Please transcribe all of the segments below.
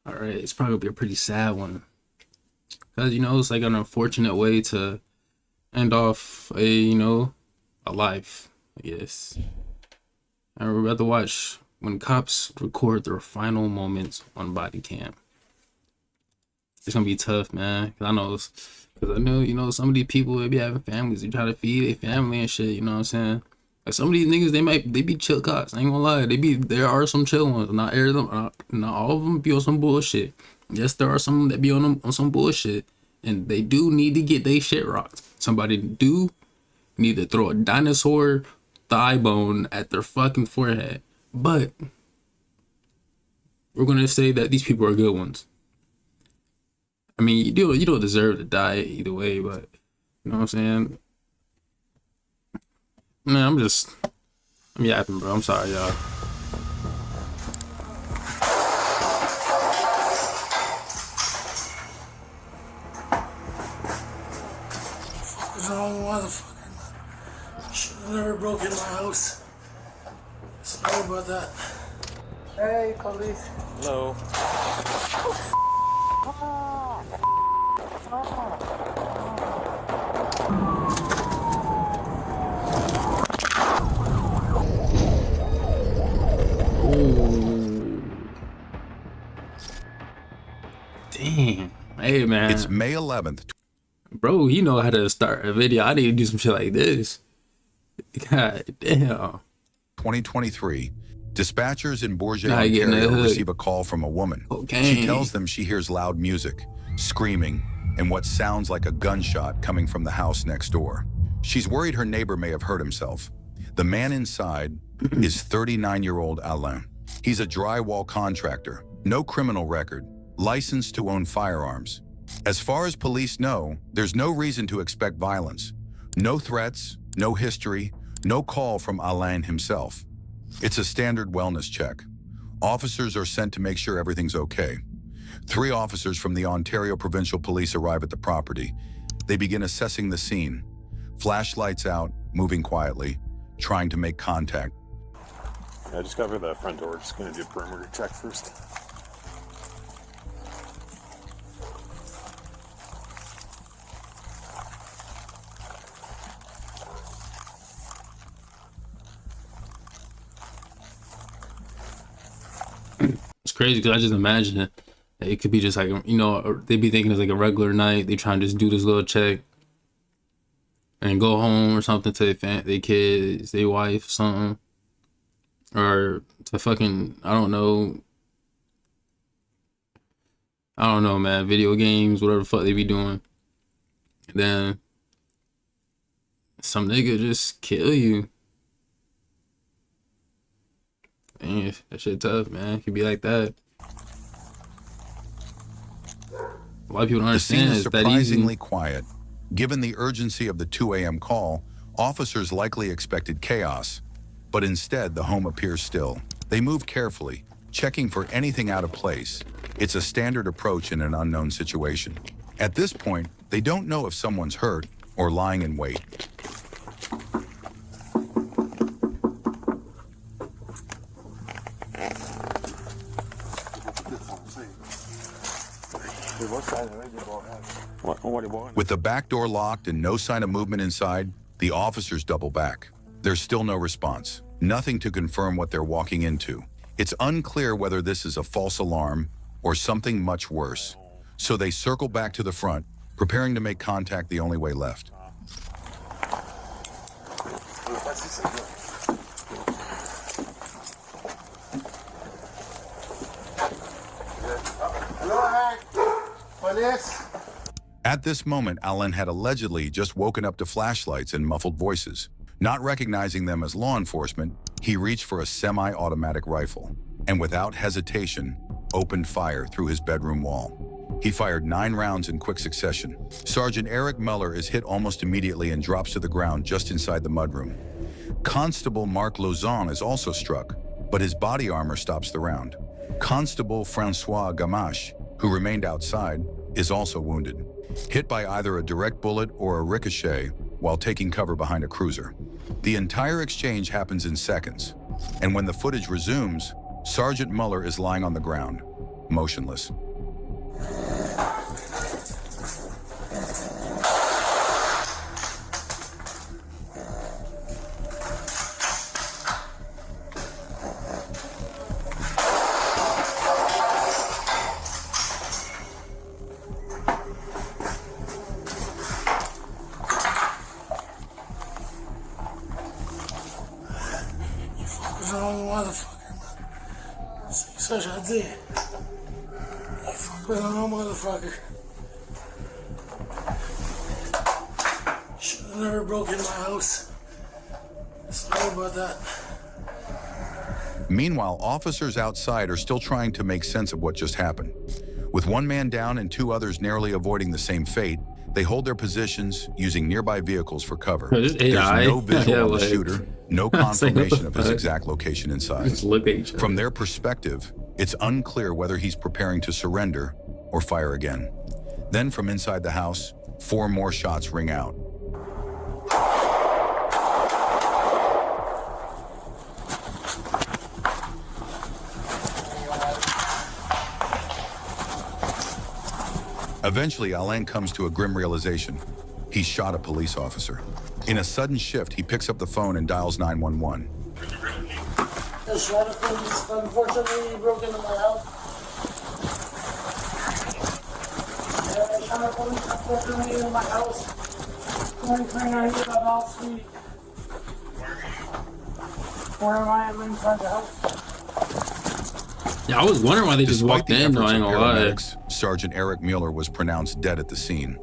All right, it's probably gonna be a pretty sad one because it's like an unfortunate way to end off a life. I guess. I would rather watch when cops record their final moments on body cam. It's gonna be tough, man. Cause I know some of these people they be having families. They try to feed their family and shit. You know what I'm saying? Like some of these niggas, they be chill cops. I ain't gonna lie, there are some chill ones. Not every them, not all of them be on some bullshit. Yes, there are some that be on some bullshit, and they do need to get their shit rocked. Somebody do need to throw a dinosaur thigh bone at their fucking forehead. But we're gonna say that these people are good ones. I mean, you don't deserve to die either way, but you know what I'm saying? Man, I'm yapping, bro. I'm sorry, y'all. What's wrong, motherfucker? Should have never broken my house. Sorry about that. Hey, police. Hello. Damn. Hey, man. It's May 11th. Bro, you know how to start a video. I need to do some shit like this. God damn. 2023. Dispatchers in Bourget, Now you getting Ontario that hood. receive a call from a woman. Cocaine. She tells them she hears loud music, screaming, and what sounds like a gunshot coming from the house next door. She's worried her neighbor may have hurt himself. The man inside is 39-year-old Alain. He's a drywall contractor, no criminal record, licensed to own firearms. As far as police know, there's no reason to expect violence. No threats, no history, no call from Alain himself. It's a standard wellness check. Officers are sent to make sure everything's okay. 3 officers from the Ontario Provincial Police arrive at the property. They begin assessing the scene. Flashlights out, moving quietly, trying to make contact. I just covered the front door. Just gonna do a perimeter check first. It's crazy because I just imagine it. It could be just like, or they be thinking it's like a regular night. They try and just do this little check and go home or something to their kids, their wife, something. Or to fucking, I don't know, man. Video games, whatever the fuck they be doing. And then some nigga just kill you. Dang, that shit tough, man. It could be like that. A lot of people don't The scene understand is it's that easy. surprisingly quiet. Given the urgency of the 2 a.m. call, officers likely expected chaos, but instead the home appears still. They move carefully, checking for anything out of place. It's a standard approach in an unknown situation. At this point, they don't know if someone's hurt or lying in wait. With the back door locked and no sign of movement inside, the officers double back. There's still no response, nothing to confirm what they're walking into. It's unclear whether this is a false alarm or something much worse. So they circle back to the front, preparing to make contact the only way left. Police. At this moment, Alan had allegedly just woken up to flashlights and muffled voices. Not recognizing them as law enforcement, he reached for a semi-automatic rifle and without hesitation, opened fire through his bedroom wall. He fired 9 rounds in quick succession. Sergeant Eric Muller is hit almost immediately and drops to the ground just inside the mudroom. Constable Marc Lauzon is also struck, but his body armor stops the round. Constable Francois Gamache, who remained outside, is also wounded, hit by either a direct bullet or a ricochet while taking cover behind a cruiser. The entire exchange happens in seconds, and when the footage resumes, Sergeant Muller is lying on the ground, motionless. Wrong motherfucker, man. Isso eu já dizia. Fuck with the wrong motherfucker. Should have never broken my house. Sorry about that. Meanwhile, officers outside are still trying to make sense of what just happened. With one man down and two others narrowly avoiding the same fate, they hold their positions using nearby vehicles for cover. There's no visual on the like, shooter, no confirmation of his exact location inside. Just look at each other. From their perspective, it's unclear whether he's preparing to surrender or fire again. Then from inside the house, 4 more shots ring out. Eventually, Alain comes to a grim realization. He shot a police officer. In a sudden shift, he picks up the phone and dials 911. The shot of police, unfortunately, broke into my house. The shot of police, unfortunately, in my house. 2390 Wall Street. Where am I? I'm inside the house. Yeah, I was wondering why they just Despite walked the in, though, efforts I ain't of gonna lie. paramedics, Sergeant Eric Mueller was pronounced dead at the scene.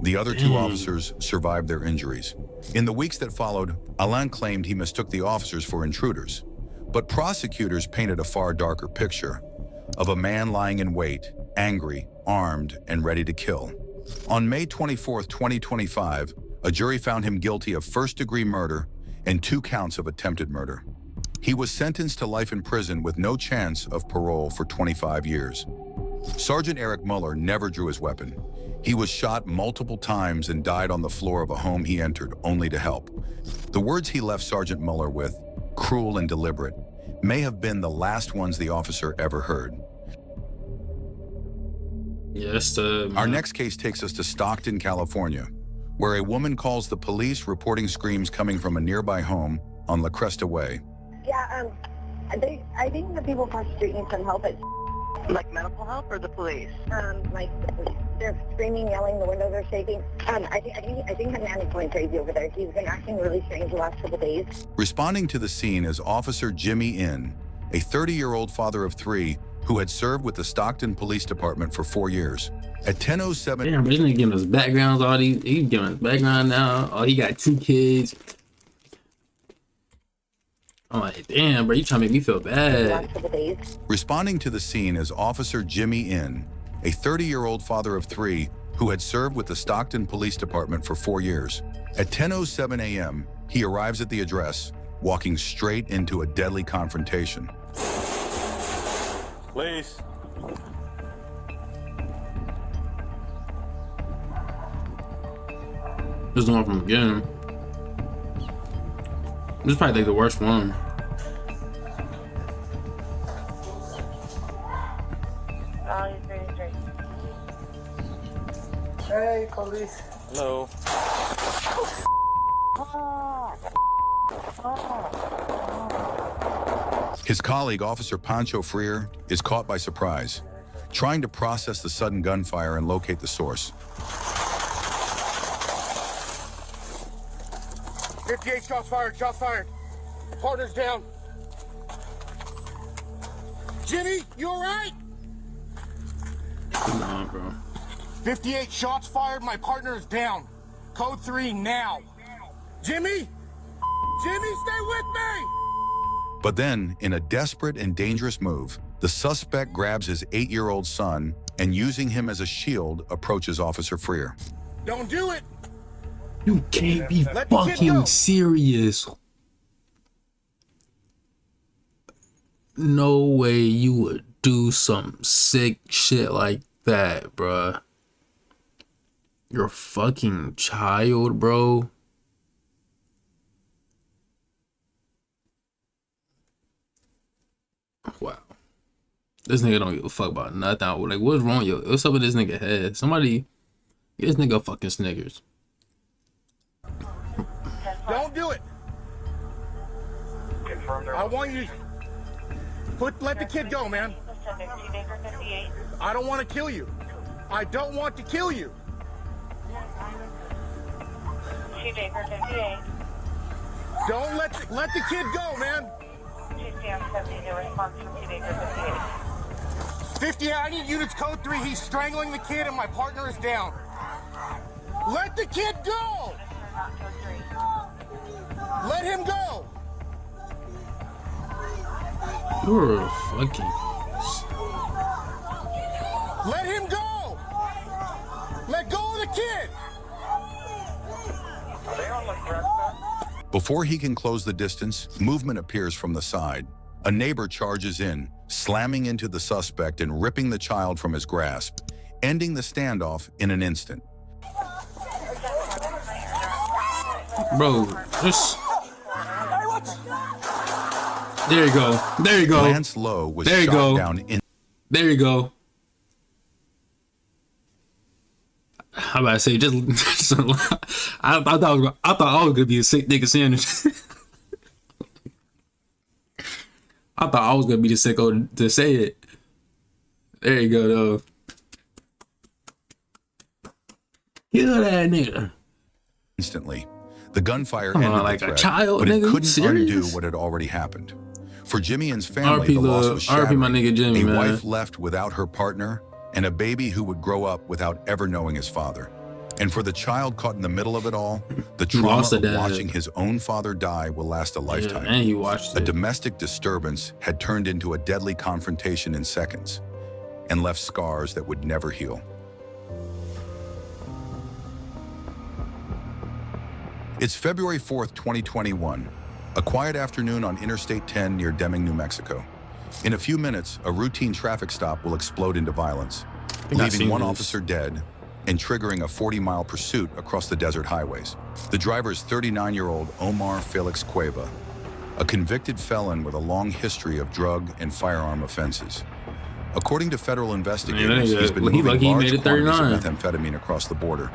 The other 2 officers survived their injuries. In the weeks that followed, Alain claimed he mistook the officers for intruders. But prosecutors painted a far darker picture of a man lying in wait, angry, armed, and ready to kill. On May 24, 2025, a jury found him guilty of first-degree murder and 2 counts of attempted murder. He was sentenced to life in prison with no chance of parole for 25 years. Sergeant Eric Mueller never drew his weapon. He was shot multiple times and died on the floor of a home he entered only to help. The words he left Sergeant Mueller with, cruel and deliberate, may have been the last ones the officer ever heard. Yes, Our next case takes us to Stockton, California, where a woman calls the police reporting screams coming from a nearby home on La Cresta Way. Yeah, I think the people across the street need some help. It's like medical help or the police? Like they're screaming, yelling, the windows are shaking. I think the man is going crazy over there. He's been acting really strange the last couple days. Responding to the scene is Officer Jimmy Inn, a 30-year-old father of 3 who had served with the Stockton Police Department for 4 years. At 10:07, damn, bro, he's giving us backgrounds, all these. He's giving us background now. Oh, he got 2 kids. I'm like, damn, bro, you trying to make me feel bad. responding to the scene is Officer Jimmy Inn, a 30-year-old father of 3 who had served with the Stockton Police Department for 4 years. At 10:07 a.m., he arrives at the address, walking straight into a deadly confrontation. Please. This is the one from the beginning. This is probably like the worst one. Hey, police. Hello. His colleague, Officer Pancho Freire, is caught by surprise, trying to process the sudden gunfire and locate the source. 58 shots fired, shots fired. Partner's down. Jimmy, you all right? Come on, bro. 58 shots fired, my partner is down. Code 3 now. Jimmy? Jimmy, stay with me! But then, in a desperate and dangerous move, the suspect grabs his 8-year-old son and, using him as a shield, approaches Officer Freire. Don't do it! You can't be Let the kid go. fucking serious. No way you would do some sick shit like that, bruh. You're a fucking child, bro. Wow. This nigga don't give a fuck about nothing. Like, what's wrong, yo? What's up with this nigga head? Somebody get this nigga fucking Snickers. Don't do it. I want you to let the kid go, man. I don't want to kill you. I don't want to kill you. Don't let the kid go, man. 50, I need units code 3. He's strangling the kid and my partner is down. Let the kid go. Let him go. You're a fucking... Let him go. Let go of the kid. Before he can close the distance, movement appears from the side. A neighbor charges in, slamming into the suspect and ripping the child from his grasp, ending the standoff in an instant. Bro, just... There you go. There you go. Lance Lowe was there you shot go. down in... There you go. How about I say just I thought I was gonna be a sick nigga saying this. I thought I was gonna be the sicko to say it. There you go though. Kill that nigga. Instantly. The gunfire Come ended on, like the a threat, child, but it nigga? couldn't Serious? undo what had already happened. For Jimmy and's family, RP the loss love, was RP my shattering. nigga Jimmy, a man. wife left without her partner, and a baby who would grow up without ever knowing his father. And for the child caught in the middle of it all, the trauma lost a of dad. watching his own father die will last a lifetime. Yeah, and he watched A it. domestic disturbance had turned into a deadly confrontation in seconds and left scars that would never heal. It's February 4th, 2021, a quiet afternoon on Interstate 10 near Deming, New Mexico. In a few minutes, a routine traffic stop will explode into violence, I've leaving seen one this. officer dead and triggering a 40-mile pursuit across the desert highways. The driver is 39-year-old Omar Felix Cueva, a convicted felon with a long history of drug and firearm offenses. According to federal investigators, nigga, he's been he moving lucky he large made it quantities 39. of methamphetamine across the border,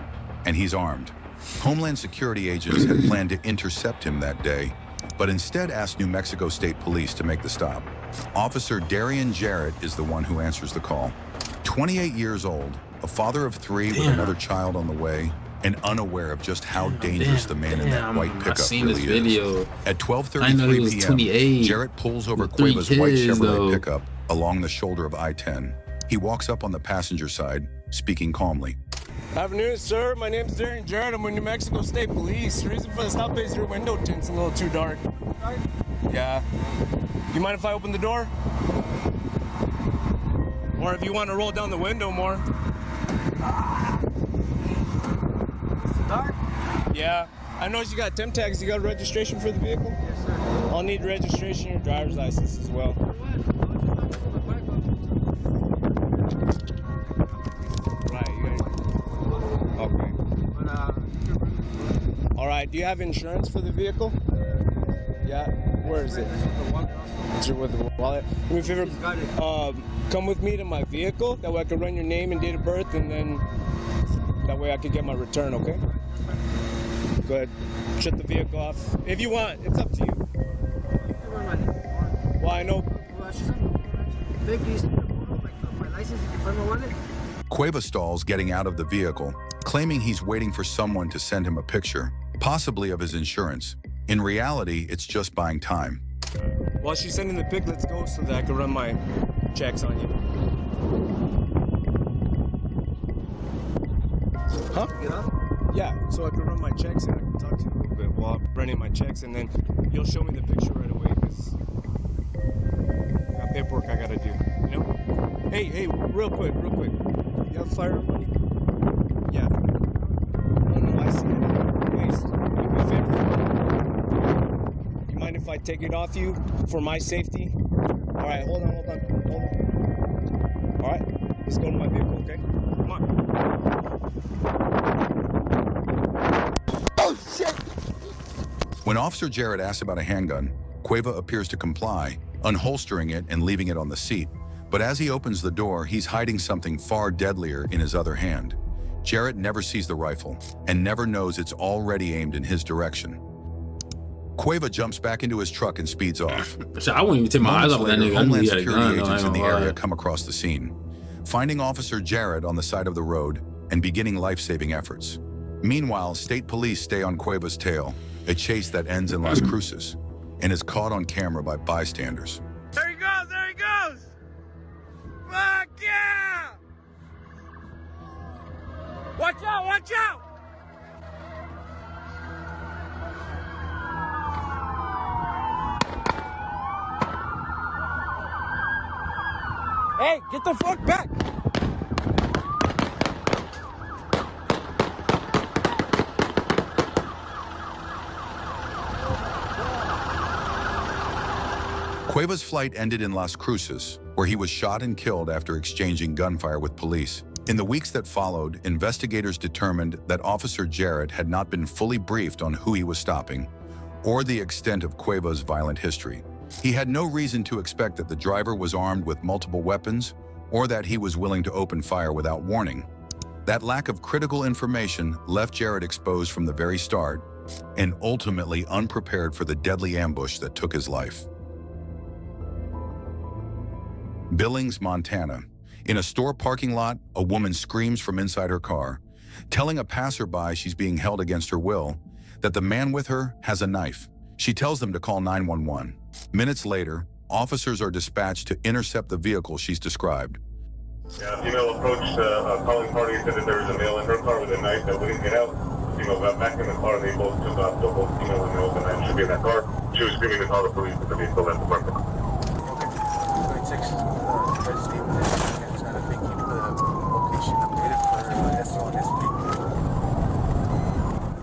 and he's armed. Homeland Security agents had planned to intercept him that day, but instead asked New Mexico State Police to make the stop. Officer Darian Jarrett is the one who answers the call. 28 years old, a father of 3 with another child on the way, and unaware of just how dangerous the man in that white I pickup seen really this video. is. At I know he was 12:33 28 p.m., Jarrett pulls over with 3 Cueva's white kids, Chevrolet though. pickup along the shoulder of I-10. He walks up on the passenger side, speaking calmly. Afternoon, sir. My name's Darren Jarrett. I'm with New Mexico State Police. The reason for the stop is your window tint's a little too dark. Yeah. Do you mind if I open the door? Or if you want to roll down the window more. Dark? Yeah. I noticed you got temp tags. You got a registration for the vehicle? Yes, sir. I'll need registration and your driver's license as well. Right. Okay. All right. Do you have insurance for the vehicle? Yeah. Where is it? Is it with the wallet? Do me a favor. Come with me to my vehicle. That way I can run your name and date of birth, and then that way I can get my return. Okay. Go ahead. Shut the vehicle off if you want. It's up to you. Well, I know. Cueva stalls getting out of the vehicle, claiming he's waiting for someone to send him a picture, possibly of his insurance. In reality, it's just buying time. While she's sending the pic, let's go so that I can run my checks on you. Huh? Yeah, so I can run my checks and I can talk to you a little bit while I'm running my checks, and then you'll show me the picture right away because I got paperwork I gotta do. You know? Hey, real quick. You have firearm money? Yeah. No, I see it. Please, do me a favor. You mind if I take it off you for my safety? All right, hold on. All right, let's go to my vehicle, okay? Come on. Oh, shit! When Officer Jarrett asks about a handgun, Cueva appears to comply, unholstering it and leaving it on the seat. But as he opens the door, he's hiding something far deadlier in his other hand. Jarrett never sees the rifle and never knows it's already aimed in his direction. Cueva jumps back into his truck and speeds off. So I wouldn't even take my eyes off that nigga. I knew Homeland he had a Security gun. agents in the lie. area come across the scene, finding Officer Jarrett on the side of the road and beginning life-saving efforts. Meanwhile, state police stay on Cueva's tail, a chase that ends in Las Cruces and is caught on camera by bystanders. There he goes! There he goes! Fuck yeah! Watch out! Watch out! Hey, get the fuck back! Cueva's flight ended in Las Cruces, where he was shot and killed after exchanging gunfire with police. In the weeks that followed, investigators determined that Officer Jarrett had not been fully briefed on who he was stopping or the extent of Cueva's violent history. He had no reason to expect that the driver was armed with multiple weapons or that he was willing to open fire without warning. That lack of critical information left Jarrett exposed from the very start and ultimately unprepared for the deadly ambush that took his life. Billings, Montana. In a store parking lot, a woman screams from inside her car, telling a passerby she's being held against her will, that the man with her has a knife. She tells them to call 911. Minutes later, officers are dispatched to intercept the vehicle she's described. Yeah, female approached a calling party and said that there was a male in her car with a knife that wouldn't get out. Female got back in the car and they both took off. So both female and male with a knife should be in that car. She was screaming to call the police, but the vehicle left the parking lot.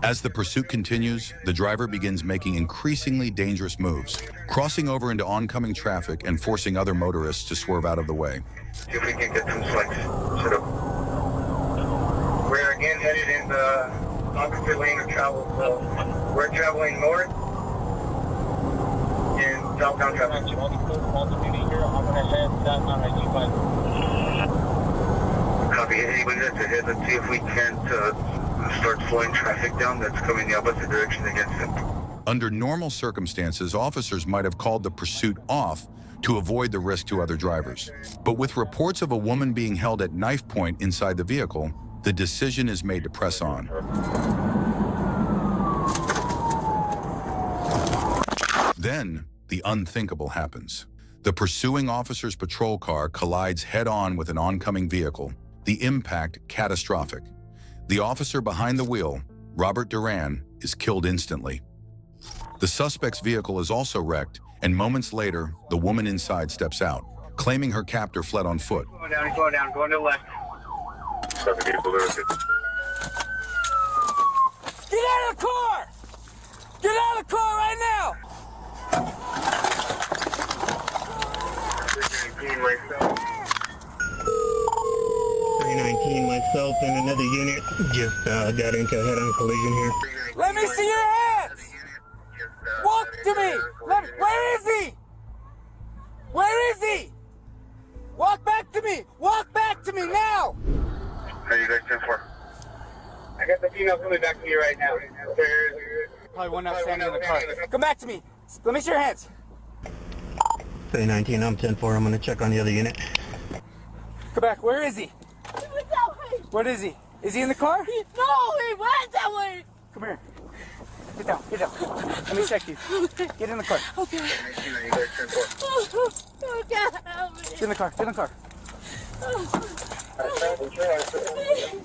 As the pursuit continues, the driver begins making increasingly dangerous moves, crossing over into oncoming traffic and forcing other motorists to swerve out of the way. See if we can get some flex set up. We're again headed in the opposite lane of travel, so we're traveling north in southbound traffic. I'm going to head that Copy. Anybody that's ahead, let's see if we can't start slowing traffic down that's coming the opposite direction against them. Under normal circumstances, officers might have called the pursuit off to avoid the risk to other drivers. But with reports of a woman being held at knife point inside the vehicle, the decision is made to press on. Then, the unthinkable happens. The pursuing officer's patrol car collides head-on with an oncoming vehicle, the impact catastrophic. The officer behind the wheel, Robert Duran, is killed instantly. The suspect's vehicle is also wrecked, and moments later, the woman inside steps out, claiming her captor fled on foot. Going down, going to the left. Get out of the car! Get out of the car right now! 319, myself and another unit just got into a head-on collision here. Let me see your hands! Walk to me! Where is he? Where is he? Walk back to me! Walk back to me now! How are you guys doing for? I got the female coming back to me right now. Probably one not standing in the car. Come back to me. Let me see your hands. 319, I'm 10-4. I'm going to check on the other unit. Come back. Where is he? He went that way. What is he? Is he in the car? No, he went that way. Come here. Get down. Get down. Let me check you. Okay. Get in the car. Okay. You guys 10-4. Oh, God, help me. Get in the car. Get in the car.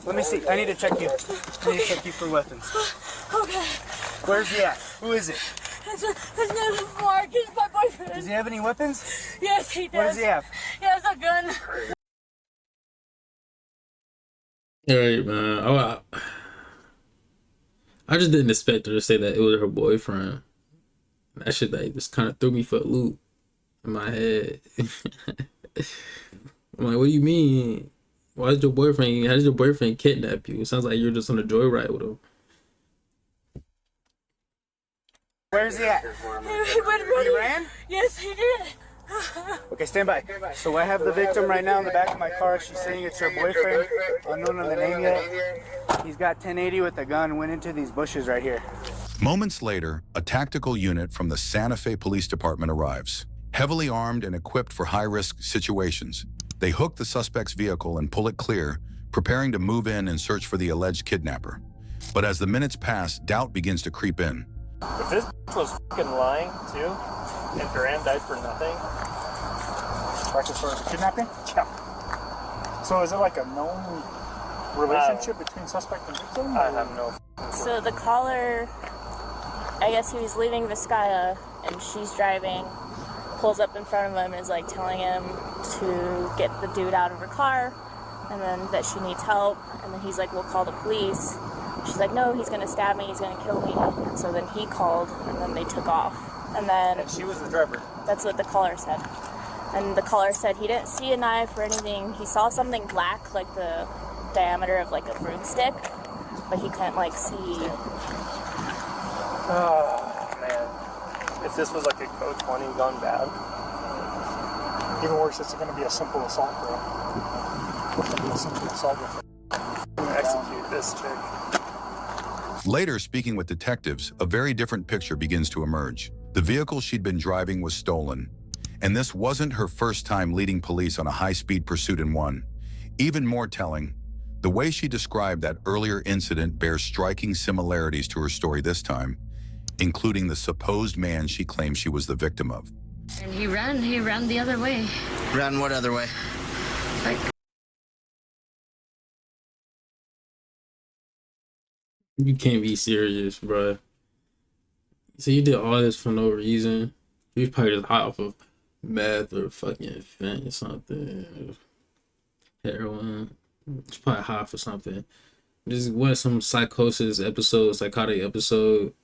Let me see. I need to check you. I need to check you for weapons. Okay. Where's he at? Who is it? His name is Mark. He's my boyfriend. Does he have any weapons? Yes, he does. What does he have? He has a gun. All right, man. I just didn't expect her to say that it was her boyfriend. That shit that just kind of threw me for a loop in my head. I'm like, what do you mean? How did your boyfriend kidnap you? It sounds like you're just on a joyride with him. Where's he at? He went running. He ran? Yes, he did. Okay, stand by. So I have the victim right now in the back of my car. She's saying it's her boyfriend, unknown on the name yet. He's got 1080 with a gun, went into these bushes right here. Moments later, a tactical unit from the Santa Fe Police Department arrives. Heavily armed and equipped for high-risk situations, they hook the suspect's vehicle and pull it clear, preparing to move in and search for the alleged kidnapper. But as the minutes pass, doubt begins to creep in. If this was fucking lying, too, and Duran died for nothing. Practice for kidnapping? Yeah. So is it like a known relationship between suspect and victim? I have no. So the caller, I guess he was leaving Vizcaya and she's driving, pulls up in front of him and is like telling him to get the dude out of her car and then that she needs help. And then he's like, we'll call the police. She's like, no, he's gonna stab me, he's gonna kill me. And so then he called and then they took off. And then... And she was the driver? That's what the caller said. And the caller said he didn't see a knife or anything. He saw something black, like the diameter of like a broomstick, but he couldn't like see. Oh, man. If this was like a code 20 gone bad. Even worse, it's going to be a simple assault, bro. It's going to be a simple assault. I'm going to execute this chick. Later, speaking with detectives, a very different picture begins to emerge. The vehicle she'd been driving was stolen. And this wasn't her first time leading police on a high-speed pursuit in one. Even more telling, the way she described that earlier incident bears striking similarities to her story this time, including the supposed man she claimed she was the victim of. And he ran the other way. Ran what other way? Like... You can't be serious, bruh. So you did all this for no reason. You was probably just high off of meth or fucking fent or something. Heroin. It's probably high for something. Just went some psychotic episode,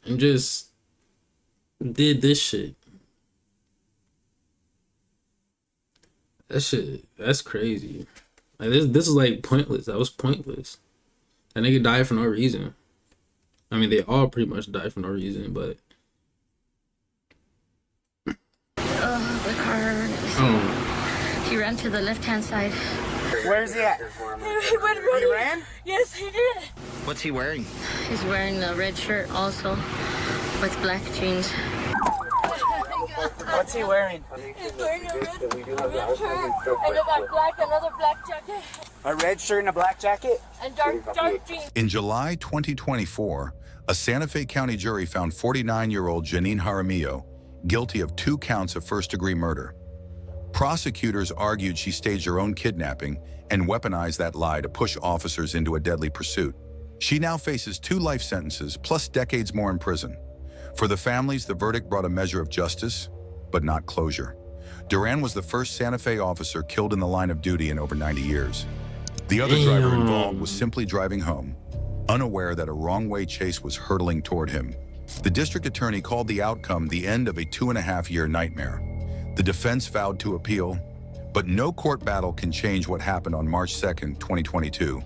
and just did this shit. That's crazy. Like this is like pointless. That was pointless. That nigga died for no reason. I mean, they all pretty much died for no reason, but. The car. Oh. He ran to the left-hand side. Where is he at? He went running. He ran? Yes, he did. What's he wearing? He's wearing a red shirt also, with black jeans. What's he wearing? He's wearing a red shirt and another black jacket. A red shirt and a black jacket? And dark jeans. In July 2024, a Santa Fe County jury found 49-year-old Janine Jaramillo guilty of 2 counts of first-degree murder. Prosecutors argued she staged her own kidnapping and weaponized that lie to push officers into a deadly pursuit. She now faces 2 life sentences plus decades more in prison. For the families, the verdict brought a measure of justice, but not closure. Duran was the first Santa Fe officer killed in the line of duty in over 90 years. The other driver involved was simply driving home, unaware that a wrong-way chase was hurtling toward him. The district attorney called the outcome the end of a 2.5-year nightmare. The defense vowed to appeal, but no court battle can change what happened on March 2nd, 2022.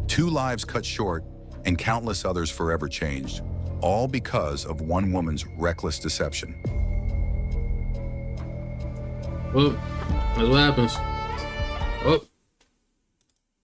2 lives cut short and countless others forever changed, all because of one woman's reckless deception. Well, that's what happens.